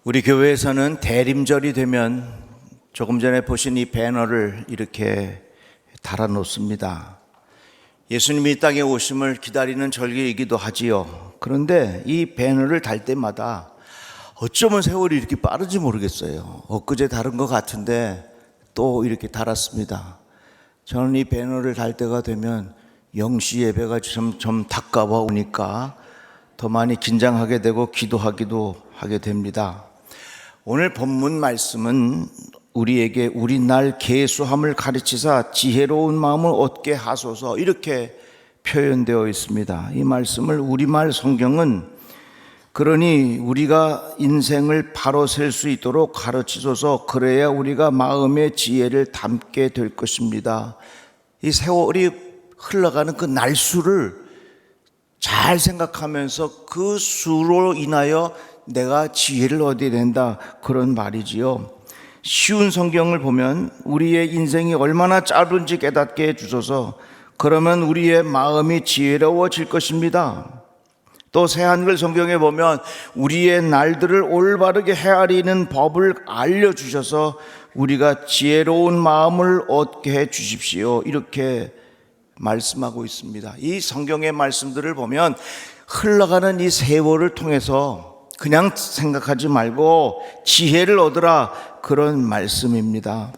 우리 교회에서는 대림절이 되면 조금 전에 보신 이 배너를 이렇게 달아 놓습니다. 예수님이 이 땅에 오심을 기다리는 절기이기도 하지요. 그런데 이 배너를 달 때마다 어쩌면 세월이 이렇게 빠른지 모르겠어요. 엊그제 다른 것 같은데 또 이렇게 달았습니다. 저는 이 배너를 달 때가 되면 영시 예배가 점점 다가와 오니까 더 많이 긴장하게 되고 기도하기도 하게 됩니다. 오늘 본문 말씀은 우리에게 우리날 계수함을 가르치사 지혜로운 마음을 얻게 하소서 이렇게 표현되어 있습니다. 이 말씀을 우리말 성경은 그러니 우리가 인생을 바로 셀 수 있도록 가르치소서, 그래야 우리가 마음의 지혜를 담게 될 것입니다. 이 세월이 흘러가는 그 날수를 잘 생각하면서 그 수로 인하여 내가 지혜를 얻어야 된다, 그런 말이지요. 쉬운 성경을 보면 우리의 인생이 얼마나 짧은지 깨닫게 해주소서, 그러면 우리의 마음이 지혜로워질 것입니다. 또 새한글 성경에 보면 우리의 날들을 올바르게 헤아리는 법을 알려주셔서 우리가 지혜로운 마음을 얻게 해주십시오, 이렇게 말씀하고 있습니다. 이 성경의 말씀들을 보면 흘러가는 이 세월을 통해서 그냥 생각하지 말고 지혜를 얻으라, 그런 말씀입니다.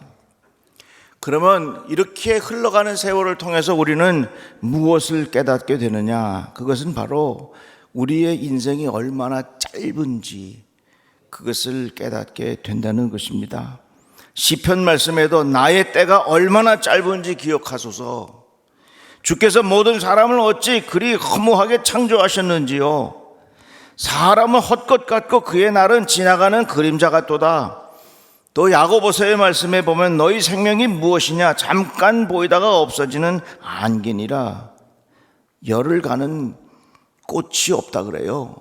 그러면 이렇게 흘러가는 세월을 통해서 우리는 무엇을 깨닫게 되느냐? 그것은 바로 우리의 인생이 얼마나 짧은지 그것을 깨닫게 된다는 것입니다. 시편 말씀에도 나의 때가 얼마나 짧은지 기억하소서, 주께서 모든 사람을 어찌 그리 허무하게 창조하셨는지요. 사람은 헛것 같고 그의 날은 지나가는 그림자 같도다. 또 야고보서의 말씀에 보면 너희 생명이 무엇이냐, 잠깐 보이다가 없어지는 안개니라. 열을 가는 꽃이 없다 그래요.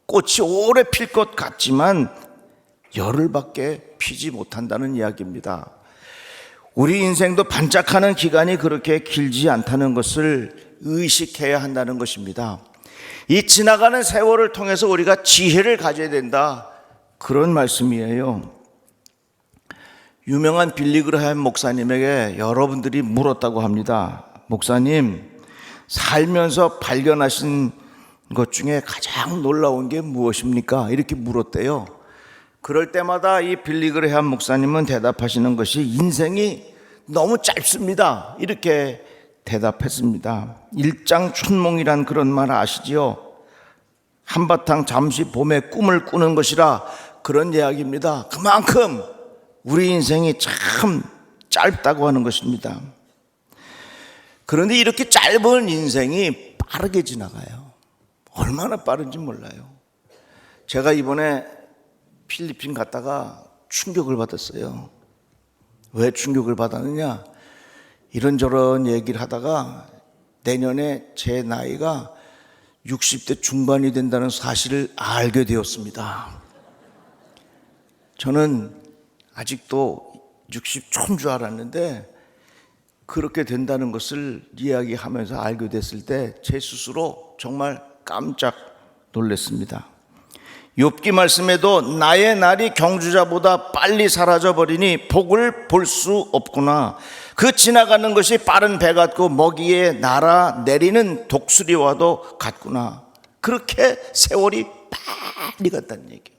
꽃이 오래 필 것 같지만 열흘밖에 피지 못한다는 이야기입니다. 우리 인생도 반짝하는 기간이 그렇게 길지 않다는 것을 의식해야 한다는 것입니다. 이 지나가는 세월을 통해서 우리가 지혜를 가져야 된다, 그런 말씀이에요. 유명한 빌리 그레이엄 목사님에게 여러분들이 물었다고 합니다. 목사님, 살면서 발견하신 것 중에 가장 놀라운 게 무엇입니까? 이렇게 물었대요. 그럴 때마다 이 빌리 그레이엄 목사님은 대답하시는 것이 인생이 너무 짧습니다, 이렇게 대답했습니다. 일장춘몽이란 그런 말 아시지요? 한바탕 잠시 봄에 꿈을 꾸는 것이라, 그런 이야기입니다. 그만큼 우리 인생이 참 짧다고 하는 것입니다. 그런데 이렇게 짧은 인생이 빠르게 지나가요. 얼마나 빠른지 몰라요. 제가 이번에 필리핀 갔다가 충격을 받았어요. 왜 충격을 받았느냐? 이런저런 얘기를 하다가 내년에 제 나이가 60대 중반이 된다는 사실을 알게 되었습니다. 저는 아직도 60 초인 줄 알았는데 그렇게 된다는 것을 이야기하면서 알게 됐을 때 제 스스로 정말 깜짝 놀랐습니다. 욥기 말씀에도 나의 날이 경주자보다 빨리 사라져버리니 복을 볼 수 없구나. 그 지나가는 것이 빠른 배 같고 먹이에 날아 내리는 독수리와도 같구나. 그렇게 세월이 빨리 갔다는 얘기예요.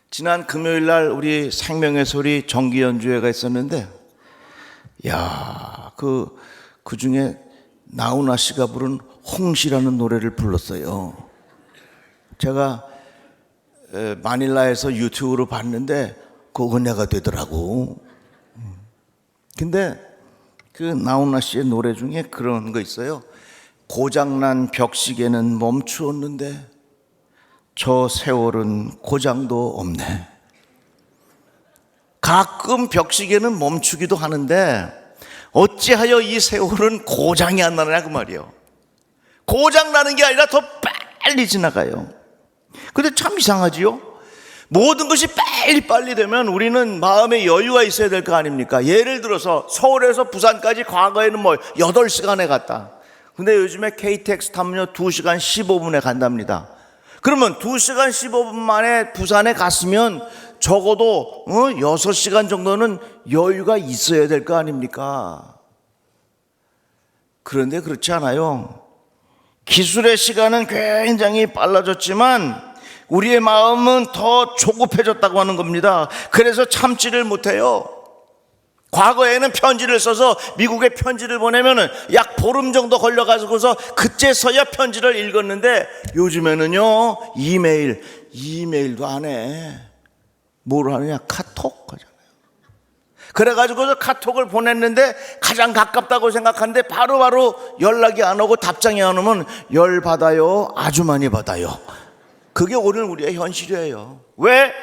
지난 금요일 날 우리 생명의 소리 정기 연주회가 있었는데, 그 중에 나훈아 씨가 부른 홍시라는 노래를 불렀어요. 제가 마닐라에서 유튜브로 봤는데 그 은혜가 되더라고. 근데 그 나훈아 씨의 노래 중에 그런 거 있어요. 고장난 벽시계는 멈추었는데 저 세월은 고장도 없네. 가끔 벽시계는 멈추기도 하는데 어찌하여 이 세월은 고장이 안 나느냐, 그 말이에요. 고장 나는 게 아니라 더 빨리 지나가요. 근데 참 이상하지요? 모든 것이 빨리 되면 우리는 마음에 여유가 있어야 될 거 아닙니까? 예를 들어서 서울에서 부산까지 과거에는 8시간에 갔다. 근데 요즘에 KTX 타면요 2시간 15분에 간답니다. 그러면 2시간 15분 만에 부산에 갔으면 적어도 6시간 정도는 여유가 있어야 될 거 아닙니까? 그런데 그렇지 않아요. 기술의 시간은 굉장히 빨라졌지만 우리의 마음은 더 조급해졌다고 하는 겁니다. 그래서 참지를 못해요. 과거에는 편지를 써서 미국에 편지를 보내면은 약 보름 정도 걸려가지고서 그제서야 편지를 읽었는데 요즘에는요, 이메일도 안 해. 뭘 하느냐? 카톡 하잖아요. 그래가지고서 카톡을 보냈는데 가장 가깝다고 생각하는데 바로바로 연락이 안 오고 답장이 안 오면 열 받아요, 아주 많이 받아요. 그게 오늘 우리의 현실이에요. 왜?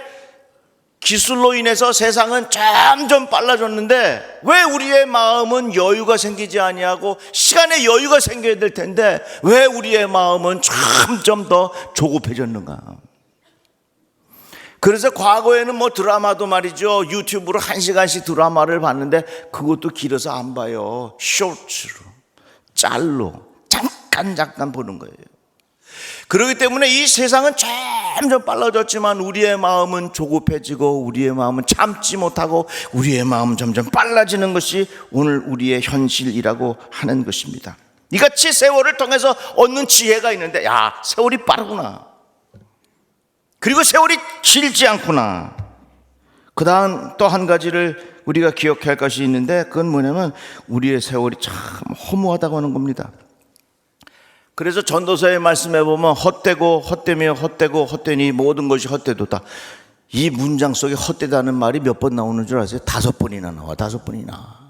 기술로 인해서 세상은 점점 빨라졌는데 왜 우리의 마음은 여유가 생기지 아니하고 시간에 여유가 생겨야 될 텐데 왜 우리의 마음은 점점 더 조급해졌는가? 그래서 과거에는 드라마도 말이죠, 유튜브로 1시간씩 드라마를 봤는데 그것도 길어서 안 봐요. 쇼츠로, 짤로 잠깐 보는 거예요. 그렇기 때문에 이 세상은 점점 빨라졌지만 우리의 마음은 조급해지고 우리의 마음은 참지 못하고 우리의 마음은 점점 빨라지는 것이 오늘 우리의 현실이라고 하는 것입니다. 이같이 세월을 통해서 얻는 지혜가 있는데, 야, 세월이 빠르구나. 그리고 세월이 길지 않구나. 그 다음 또 한 가지를 우리가 기억해야 할 것이 있는데 그건 뭐냐면 우리의 세월이 참 허무하다고 하는 겁니다. 그래서 전도서의 말씀에 보면 헛되고 헛되며 헛되고 헛되니 모든 것이 헛되도다. 이 문장 속에 헛되다는 말이 몇 번 나오는 줄 아세요? 5번이나 나와. 5번이나.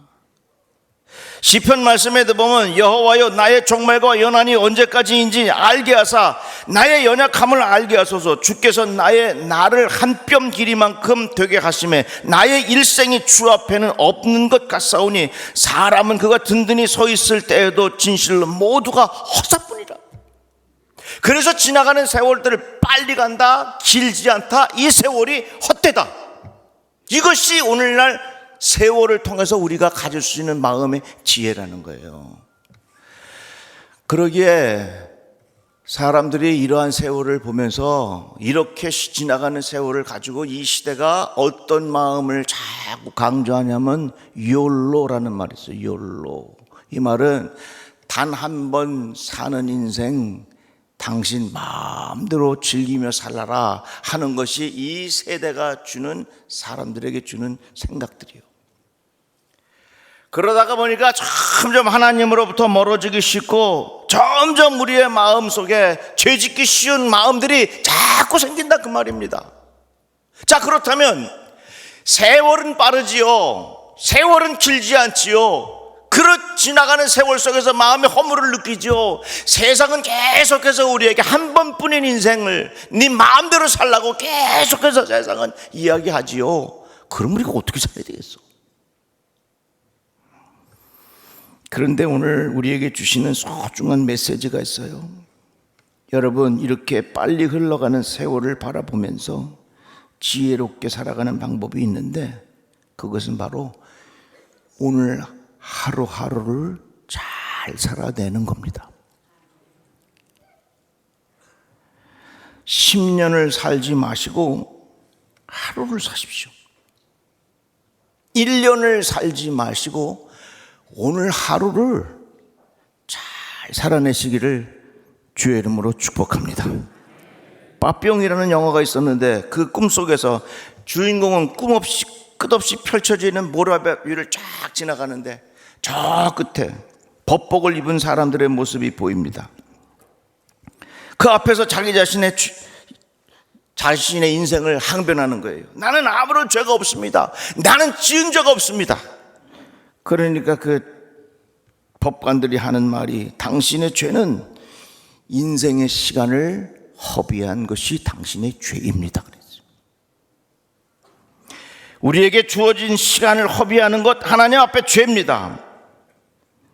시편 말씀에도 보면 여호와여 나의 종말과 연한이 언제까지인지 알게 하사 나의 연약함을 알게 하소서. 주께서 나를 한 뼘 길이만큼 되게 하심에 나의 일생이 주 앞에는 없는 것 같사오니 사람은 그가 든든히 서 있을 때에도 진실로 모두가 헛사뿐이라. 그래서 지나가는 세월들을 빨리 간다, 길지 않다, 이 세월이 헛되다. 이것이 오늘날 세월을 통해서 우리가 가질 수 있는 마음의 지혜라는 거예요. 그러기에 사람들이 이러한 세월을 보면서 이렇게 지나가는 세월을 가지고 이 시대가 어떤 마음을 자꾸 강조하냐면 YOLO라는 말이 있어요. YOLO. 이 말은 단 한 번 사는 인생 당신 마음대로 즐기며 살아라 하는 것이 이 세대가 주는, 사람들에게 주는 생각들이에요. 그러다가 보니까 점점 하나님으로부터 멀어지기 쉽고 점점 우리의 마음 속에 죄짓기 쉬운 마음들이 자꾸 생긴다 그 말입니다. 자, 그렇다면 세월은 빠르지요, 세월은 길지 않지요. 지나가는 세월 속에서 마음의 허물을 느끼죠. 세상은 계속해서 우리에게 한 번뿐인 인생을 네 마음대로 살라고 계속해서 세상은 이야기하지요. 그럼 우리가 어떻게 살아야 되겠어? 그런데 오늘 우리에게 주시는 소중한 메시지가 있어요. 여러분, 이렇게 빨리 흘러가는 세월을 바라보면서 지혜롭게 살아가는 방법이 있는데 그것은 바로 오늘 하루하루를 잘 살아내는 겁니다. 10년을 살지 마시고 하루를 사십시오. 1년을 살지 마시고 오늘 하루를 잘 살아내시기를 주의 이름으로 축복합니다. 빠뿅이라는 영화가 있었는데 그 꿈속에서 주인공은 끝없이 펼쳐지는 모래밭 위를 쫙 지나가는데 저 끝에 법복을 입은 사람들의 모습이 보입니다. 그 앞에서 자신의 인생을 항변하는 거예요. 나는 아무런 죄가 없습니다. 나는 지은 죄가 없습니다. 그러니까 그 법관들이 하는 말이 당신의 죄는 인생의 시간을 허비한 것이 당신의 죄입니다. 우리에게 주어진 시간을 허비하는 것 하나님 앞에 죄입니다.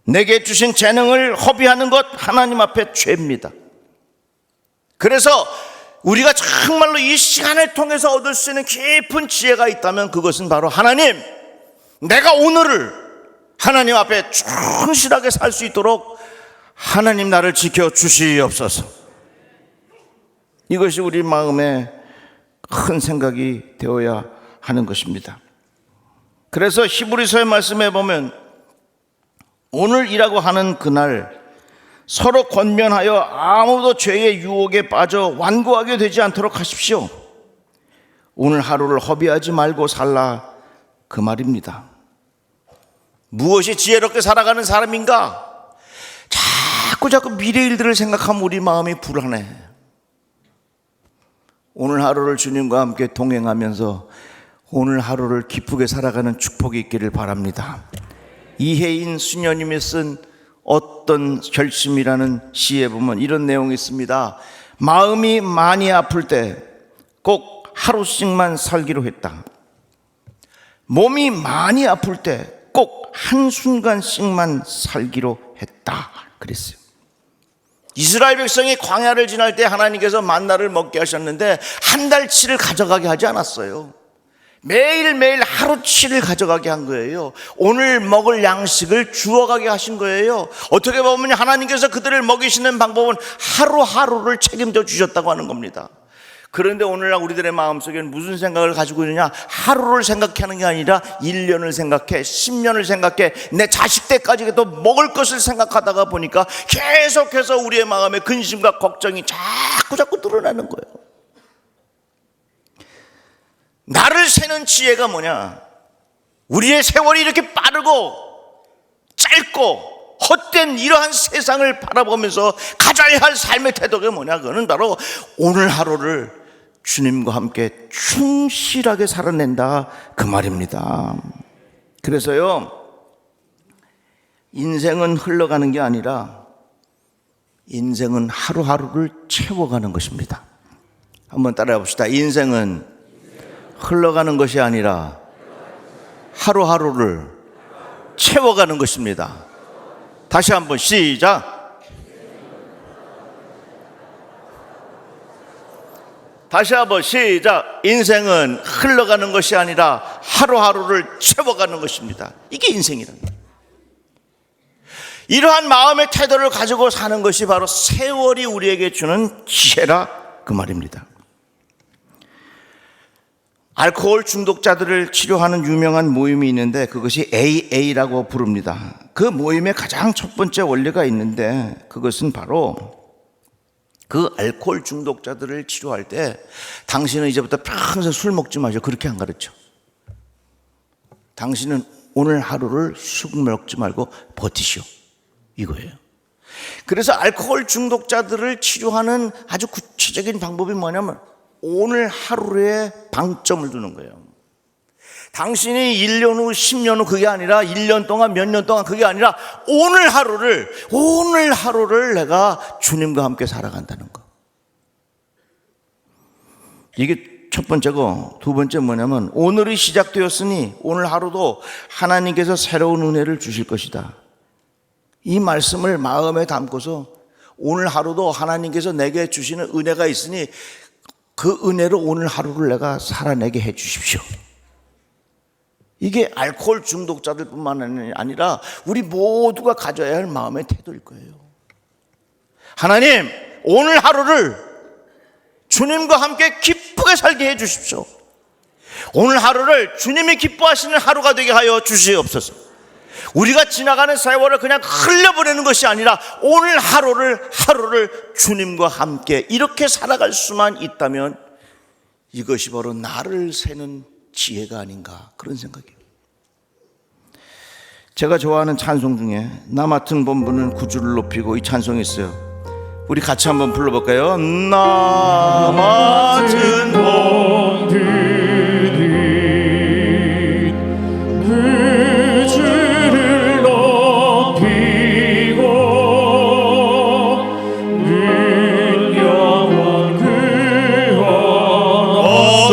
내게 주신 재능을 허비하는 것 하나님 앞에 죄입니다. 그래서 우리가 정말로 이 시간을 통해서 얻을 수 있는 깊은 지혜가 있다면 그것은 바로 하나님, 내가 오늘을 하나님 앞에 충실하게 살 수 있도록 하나님 나를 지켜주시옵소서. 이것이 우리 마음에 큰 생각이 되어야 하는 것입니다. 그래서 히브리서의 말씀에 보면 오늘이라고 하는 그날 서로 권면하여 아무도 죄의 유혹에 빠져 완고하게 되지 않도록 하십시오. 오늘 하루를 허비하지 말고 살라, 그 말입니다. 무엇이 지혜롭게 살아가는 사람인가? 자꾸 미래 일들을 생각하면 우리 마음이 불안해. 오늘 하루를 주님과 함께 동행하면서 오늘 하루를 기쁘게 살아가는 축복이 있기를 바랍니다. 이혜인 수녀님이 쓴 어떤 결심이라는 시에 보면 이런 내용이 있습니다. 마음이 많이 아플 때 꼭 하루씩만 살기로 했다. 몸이 많이 아플 때 꼭 한순간씩만 살기로 했다 그랬어요. 이스라엘 백성이 광야를 지날 때 하나님께서 만나를 먹게 하셨는데 한 달치를 가져가게 하지 않았어요. 매일매일 하루치를 가져가게 한 거예요. 오늘 먹을 양식을 주워가게 하신 거예요. 어떻게 보면 하나님께서 그들을 먹이시는 방법은 하루하루를 책임져 주셨다고 하는 겁니다. 그런데 오늘날 우리들의 마음속에는 무슨 생각을 가지고 있느냐? 하루를 생각하는 게 아니라 1년을 생각해, 10년을 생각해, 내 자식 때까지도 먹을 것을 생각하다가 보니까 계속해서 우리의 마음에 근심과 걱정이 자꾸 드러나는 거예요. 나를 세는 지혜가 뭐냐? 우리의 세월이 이렇게 빠르고 짧고 헛된 이러한 세상을 바라보면서 가져야 할 삶의 태도가 뭐냐? 그거는 바로 오늘 하루를 주님과 함께 충실하게 살아낸다, 그 말입니다. 그래서요, 인생은 흘러가는 게 아니라 인생은 하루하루를 채워가는 것입니다. 한번 따라해 봅시다. 인생은 흘러가는 것이 아니라 하루하루를 채워가는 것입니다. 다시 한번 시작. 다시 한번 시작. 인생은 흘러가는 것이 아니라 하루하루를 채워가는 것입니다. 이게 인생이라는 거예요. 이러한 마음의 태도를 가지고 사는 것이 바로 세월이 우리에게 주는 지혜라, 그 말입니다. 알코올 중독자들을 치료하는 유명한 모임이 있는데 그것이 AA라고 부릅니다. 그 모임의 가장 첫 번째 원리가 있는데 그것은 바로 그 알코올 중독자들을 치료할 때 당신은 이제부터 평생 술 먹지 마시오, 그렇게 안 가르쳐. 당신은 오늘 하루를 술 먹지 말고 버티시오, 이거예요. 그래서 알코올 중독자들을 치료하는 아주 구체적인 방법이 뭐냐면 오늘 하루에 방점을 두는 거예요. 당신이 1년 후, 10년 후 그게 아니라 1년 동안, 몇 년 동안 그게 아니라 오늘 하루를 내가 주님과 함께 살아간다는 거. 이게 첫 번째고, 두 번째 뭐냐면 오늘이 시작되었으니 오늘 하루도 하나님께서 새로운 은혜를 주실 것이다. 이 말씀을 마음에 담고서 오늘 하루도 하나님께서 내게 주시는 은혜가 있으니 그 은혜로 오늘 하루를 내가 살아내게 해 주십시오. 이게 알코올 중독자들 뿐만 아니라 우리 모두가 가져야 할 마음의 태도일 거예요. 하나님, 오늘 하루를 주님과 함께 기쁘게 살게 해 주십시오. 오늘 하루를 주님이 기뻐하시는 하루가 되게 하여 주시옵소서. 우리가 지나가는 세월을 그냥 흘려보내는 것이 아니라 오늘 하루를 주님과 함께 이렇게 살아갈 수만 있다면 이것이 바로 나를 세는 지혜가 아닌가, 그런 생각이에요. 제가 좋아하는 찬송 중에 나 맡은 본분은 구주를 높이고, 이 찬송이 있어요. 우리 같이 한번 불러볼까요? 나 맡은 본분은 구주를 높이고 늘 영원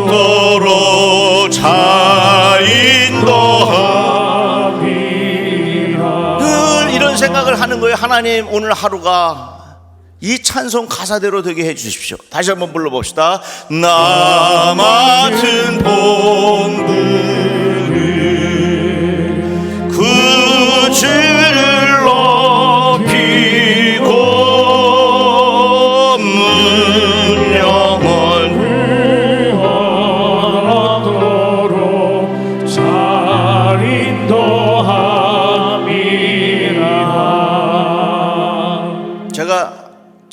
얻도록 잘 인도함이라. 늘 이런 생각을 하는 거예요. 하나님, 오늘 하루가 이 찬송 가사대로 되게 해 주십시오. 다시 한번 불러봅시다. 나 맡은 본분은 구주를 높이고 문영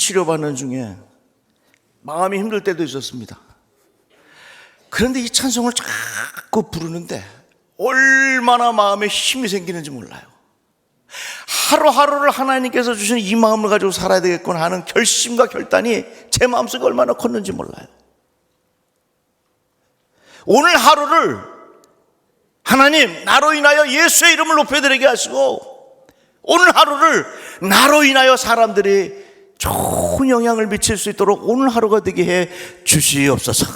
치료받는 중에 마음이 힘들 때도 있었습니다. 그런데 이 찬송을 자꾸 부르는데 얼마나 마음에 힘이 생기는지 몰라요. 하루하루를 하나님께서 주신 이 마음을 가지고 살아야 되겠구나 하는 결심과 결단이 제 마음속에 얼마나 컸는지 몰라요. 오늘 하루를 하나님 나로 인하여 예수의 이름을 높여드리게 하시고, 오늘 하루를 나로 인하여 사람들이 좋은 영향을 미칠 수 있도록 오늘 하루가 되게 해 주시옵소서.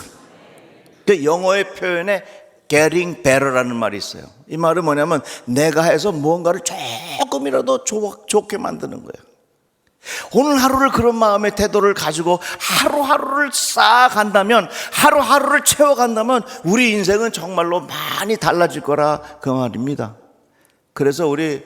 영어의 표현에 getting better라는 말이 있어요. 이 말은 뭐냐면 내가 해서 무언가를 조금이라도 좋게 만드는 거예요. 오늘 하루를 그런 마음의 태도를 가지고 하루하루를 쌓아간다면, 하루하루를 채워간다면 우리 인생은 정말로 많이 달라질 거라 그 말입니다. 그래서 우리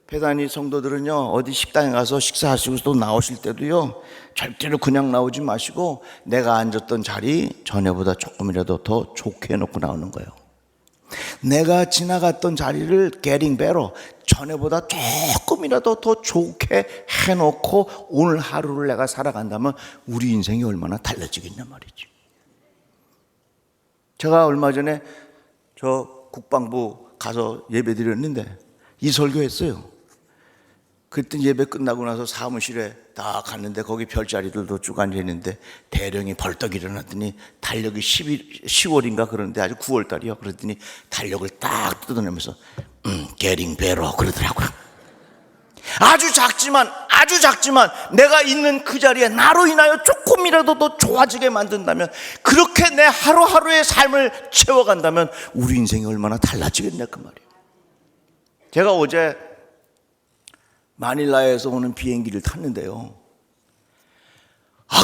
배단위 성도들은요, 어디 식당에 가서 식사하시고 또 나오실 때도요, 절대로 그냥 나오지 마시고 내가 앉았던 자리 전에보다 조금이라도 더 좋게 해놓고 나오는 거예요. 내가 지나갔던 자리를 getting better, 전에보다 조금이라도 더 좋게 해놓고 오늘 하루를 내가 살아간다면 우리 인생이 얼마나 달라지겠냐 말이지. 제가 얼마 전에 저 국방부 가서 예배 드렸는데 이 설교했어요. 그때 예배 끝나고 나서 사무실에 딱 갔는데 거기 별자리들도 쭉 앉아있는데 대령이 벌떡 일어났더니 달력이 10월인가 그러는데 아주 9월달이요. 그랬더니 달력을 딱 뜯어내면서 getting better 그러더라고요. 아주 작지만 내가 있는 그 자리에 나로 인하여 조금이라도 더 좋아지게 만든다면, 그렇게 내 하루하루의 삶을 채워간다면 우리 인생이 얼마나 달라지겠냐 그 말이에요. 제가 어제 마닐라에서 오는 비행기를 탔는데요,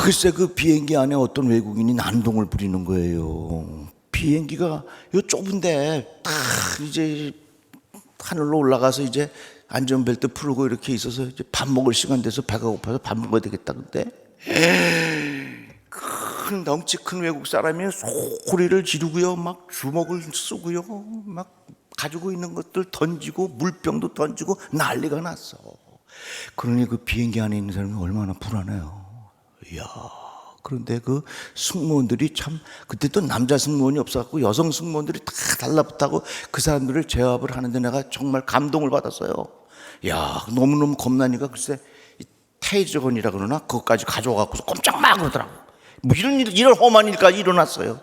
글쎄 그 비행기 안에 어떤 외국인이 난동을 부리는 거예요. 비행기가 요 좁은데 딱 이제 하늘로 올라가서 이제 안전벨트 풀고 이렇게 있어서 이제 밥 먹을 시간 돼서 배가 고파서 밥 먹어야 되겠다. 근데 큰 덩치 큰 외국 사람이 소리를 지르고요, 막 주먹을 쓰고요, 막 가지고 있는 것들 던지고 물병도 던지고 난리가 났어. 그러니 그 비행기 안에 있는 사람이 얼마나 불안해요. 이야. 그런데 그 승무원들이 참, 그때 또 남자 승무원이 없어갖고 여성 승무원들이 다 달라붙하고 그 사람들을 제압을 하는데 내가 정말 감동을 받았어요. 야, 너무너무 겁나니까 글쎄 테이저건이라 그러나 그것까지 가져와갖고서 꼼짝 막 그러더라고. 뭐 이런 험한 일까지 일어났어요.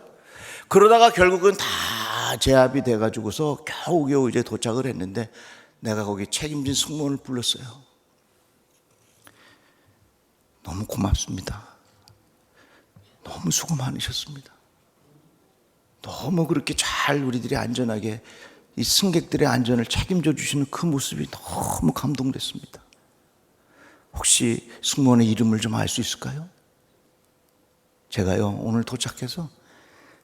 그러다가 결국은 다 제압이 돼가지고서 겨우겨우 이제 도착을 했는데 내가 거기 책임진 승무원을 불렀어요. 너무 고맙습니다. 너무 수고 많으셨습니다. 너무 그렇게 잘 우리들이 안전하게 이 승객들의 안전을 책임져 주시는 그 모습이 너무 감동됐습니다. 혹시 승무원의 이름을 좀 알 수 있을까요? 제가요 오늘 도착해서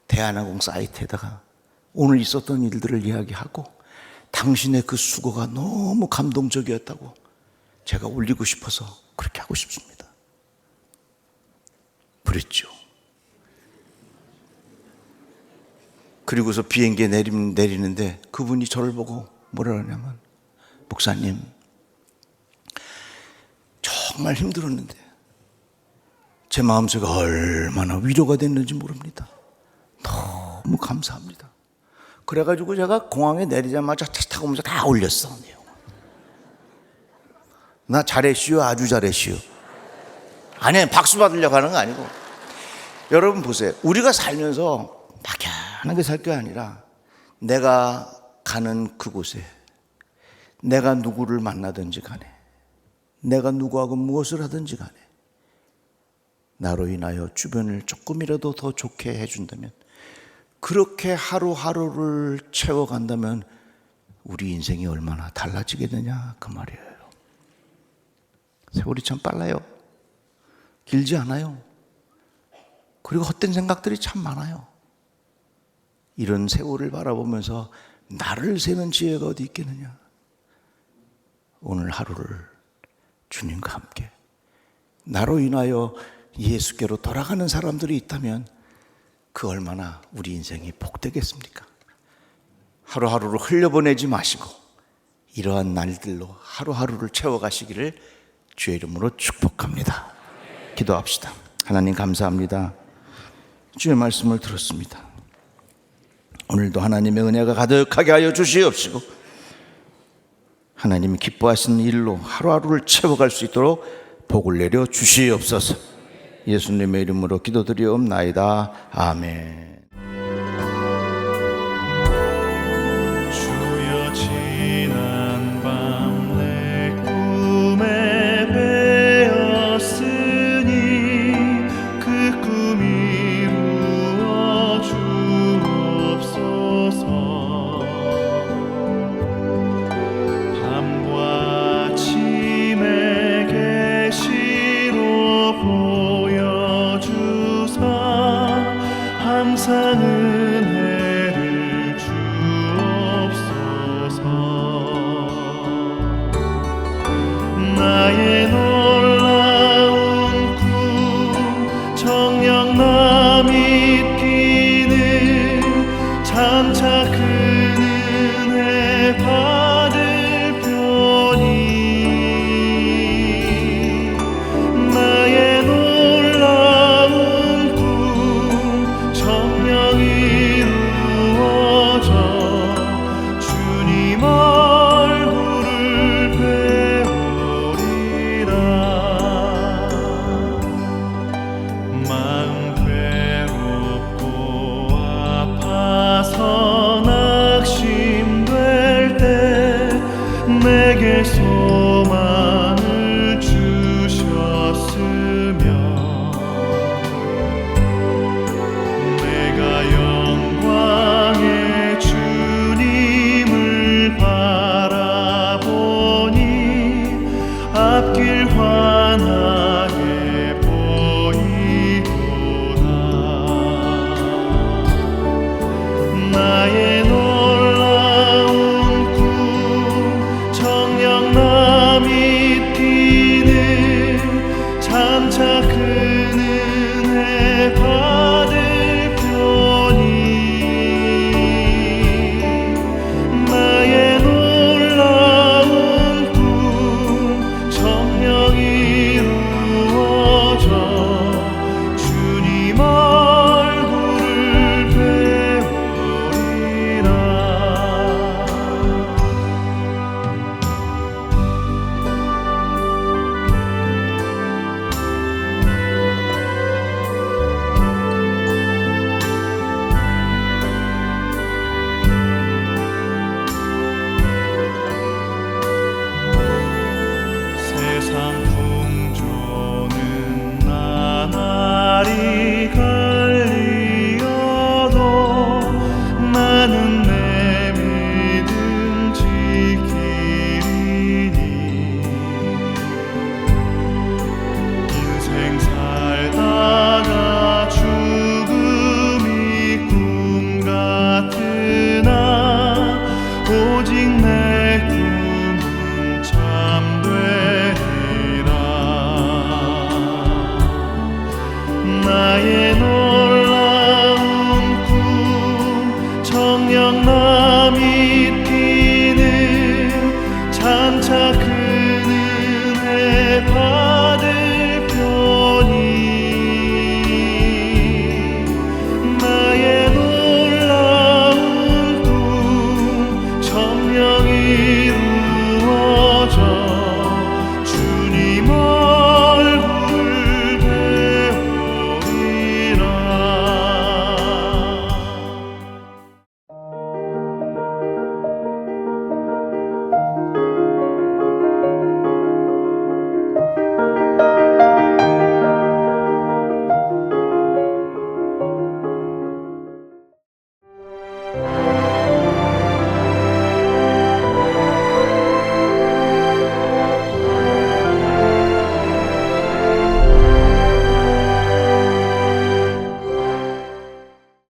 대한항공 사이트에다가 오늘 있었던 일들을 이야기하고 당신의 그 수고가 너무 감동적이었다고 제가 올리고 싶어서 그렇게 하고 싶습니다. 그랬죠. 그리고서 비행기에 내리는데 그분이 저를 보고 뭐라 그러냐면, 목사님 정말 힘들었는데 제 마음속에 얼마나 위로가 됐는지 모릅니다. 너무 감사합니다. 그래가지고 제가 공항에 내리자마자 차 타고 오면서 다 올렸어. 나 잘했슈, 아주 잘했슈. 아니, 박수 받으려고 하는 거 아니고. 여러분 보세요. 우리가 살면서 막연하게 살 게 아니라 내가 가는 그곳에 내가 누구를 만나든지 간에 내가 누구하고 무엇을 하든지 간에 나로 인하여 주변을 조금이라도 더 좋게 해준다면, 그렇게 하루하루를 채워간다면 우리 인생이 얼마나 달라지겠느냐 그 말이에요. 세월이 참 빨라요. 길지 않아요. 그리고 헛된 생각들이 참 많아요. 이런 세월을 바라보면서 나를 세는 지혜가 어디 있겠느냐. 오늘 하루를 주님과 함께 나로 인하여 예수께로 돌아가는 사람들이 있다면 그 얼마나 우리 인생이 복되겠습니까? 하루하루를 흘려보내지 마시고 이러한 날들로 하루하루를 채워가시기를 주의 이름으로 축복합니다. 기도합시다. 하나님 감사합니다. 주의 말씀을 들었습니다. 오늘도 하나님의 은혜가 가득하게 하여 주시옵시고 하나님이 기뻐하시는 일로 하루하루를 채워갈 수 있도록 복을 내려 주시옵소서. 예수님의 이름으로 기도드리옵나이다. 아멘. 주여 지난 밤 내 꿈에 배었으니 그 꿈 이루어 주옵소서. 밤과 아침에 계시로 보여주사 항상